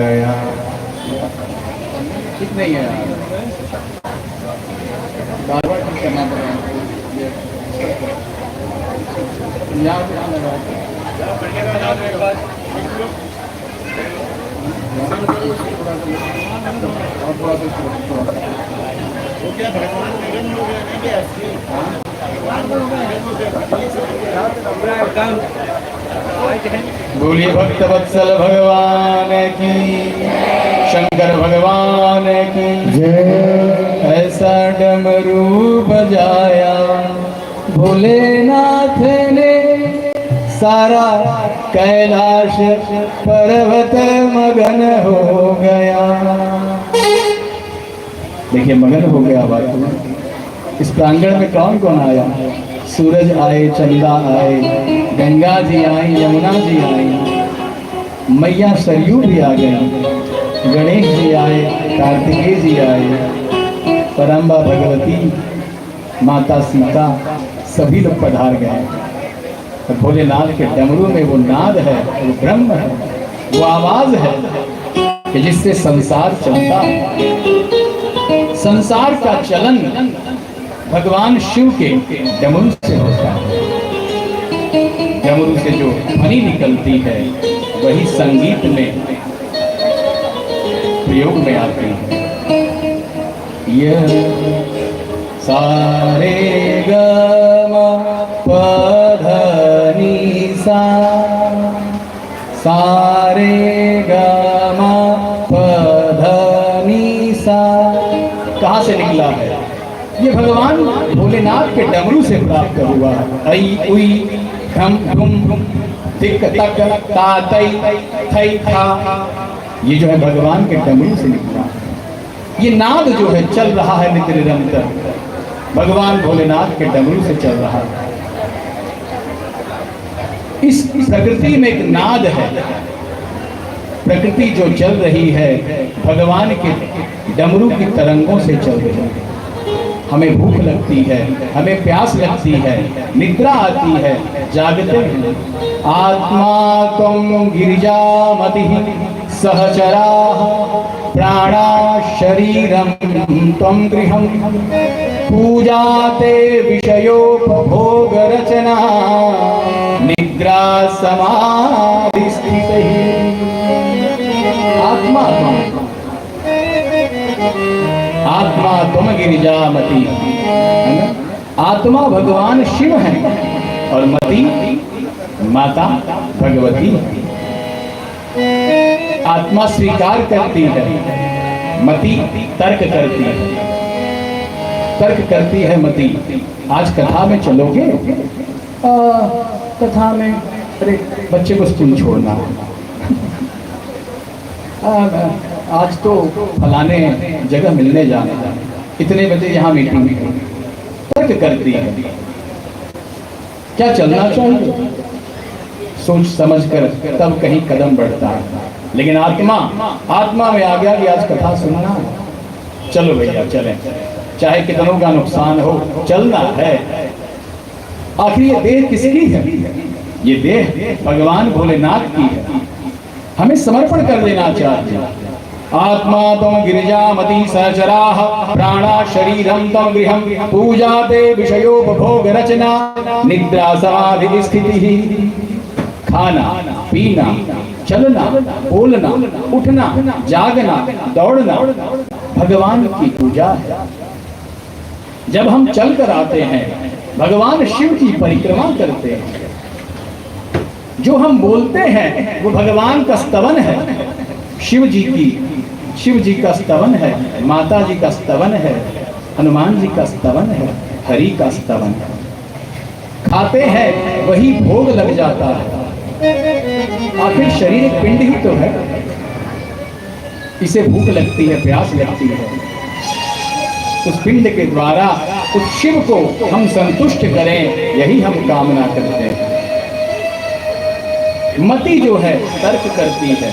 ठीक नहीं है बार बार ठीक करना पड़ेगा। बोलिए भक्त वत्सल भगवान की, शंकर भगवान की जय। ऐसा डमरू बजाया भोलेनाथ ने, सारा कैलाश पर्वत मगन हो गया। देखिए मगन हो गया बात। इस प्रांगण में कौन कौन आया? सूरज आए, चंदा आए, गंगा जी आई, यमुना जी आई, मैया सरयू भी आ गई, गणेश जी आए, कार्तिकेय जी आए, परम्बा भगवती, माता सीता, सभी लोग पधार गए। और भोलेनाथ के डमरू में वो नाद है, वो ब्रह्म है, वो आवाज है कि जिससे संसार चलता है। संसार का चलन भगवान शिव के डमरू से होता है। डमरू से जो ध्वनि निकलती है वही संगीत में प्रयोग में आती है। यह सारे गमा पधनी सा, सारे गमा पधनी सा कहाँ से निकला है? ये भगवान भोलेनाथ के डमरू से प्राप्त हुआ है। ऐ उई धम धुम तिक तक ता तई थई था, ये जो है भगवान के डमरू से निकला। ये नाद जो है चल रहा है नित्य निरंतर, भगवान भोलेनाथ के डमरू से चल रहा है। इस प्रकृति में एक नाद है। प्रकृति जो चल रही है भगवान के डमरू की तरंगों से चल रही है। हमें भूख लगती है, हमें प्यास लगती है, निद्रा आती है, जागते हैं। आत्मा त्वं गिरिजामति सहचरा, प्राणा शरीरम त्वं गृहम, पूजाते विषयोपभोग रचना, निद्रा समाधि स्थितिः। आत्मा आत्मा तुम गिरिजामती, आत्मा भगवान शिव है और मति माता भगवती। आत्मा स्वीकार करती है, मति तर्क करती है। तर्क करती है मति। आज कथा में चलोगे? कथा में अरे बच्चे को स्कूल छोड़ना, आज तो फलाने जगह मिलने जाना, इतने बजे यहाँ मीटिंग है। तर्क करती है। क्या चलना चाहिए? सोच समझ कर तब कहीं कदम बढ़ता है। लेकिन आत्मा में आ गया कि आज कथा सुनना है, चलो भैया चलें, चाहे कितनों का नुकसान हो, चलना है। आखिर ये देह किसकी है? ये देह भगवान भोलेनाथ की है। हमें समर्पण कर देना चाहिए। आत्मा त्वं गिरिजामति सहचराः, प्राणा शरीरम त्वं गृहम, पूजाते विषयोपभोग रचना, निद्रा समाधि स्थितिः। खाना, पीना, चलना, बोलना, उठना, जागना, दौड़ना भगवान की पूजा है। जब हम चल कर आते हैं, भगवान शिव की परिक्रमा करते हैं। जो हम बोलते हैं वो भगवान का स्तवन है, शिव जी का स्तवन है, माता जी का स्तवन है, हनुमान जी का स्तवन है, हरि का स्तवन है। खाते हैं वही भोग लग जाता है। आखिर शरीर एक पिंड ही तो है, इसे भूख लगती है, प्यास लगती है। उस पिंड के द्वारा उस शिव को हम संतुष्ट करें, यही हम कामना करते हैं। मति जो है तर्क करती है।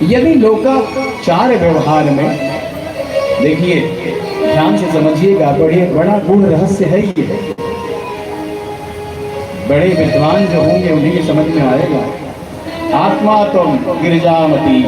यदि लोकाचार व्यवहार में देखिए, ध्यान से समझिएगा, बड़ा गूढ़ रहस्य है ये। बड़े विद्वान जो होंगे उन्हें समझ में आएगा। आत्मा तुम गिरिजामती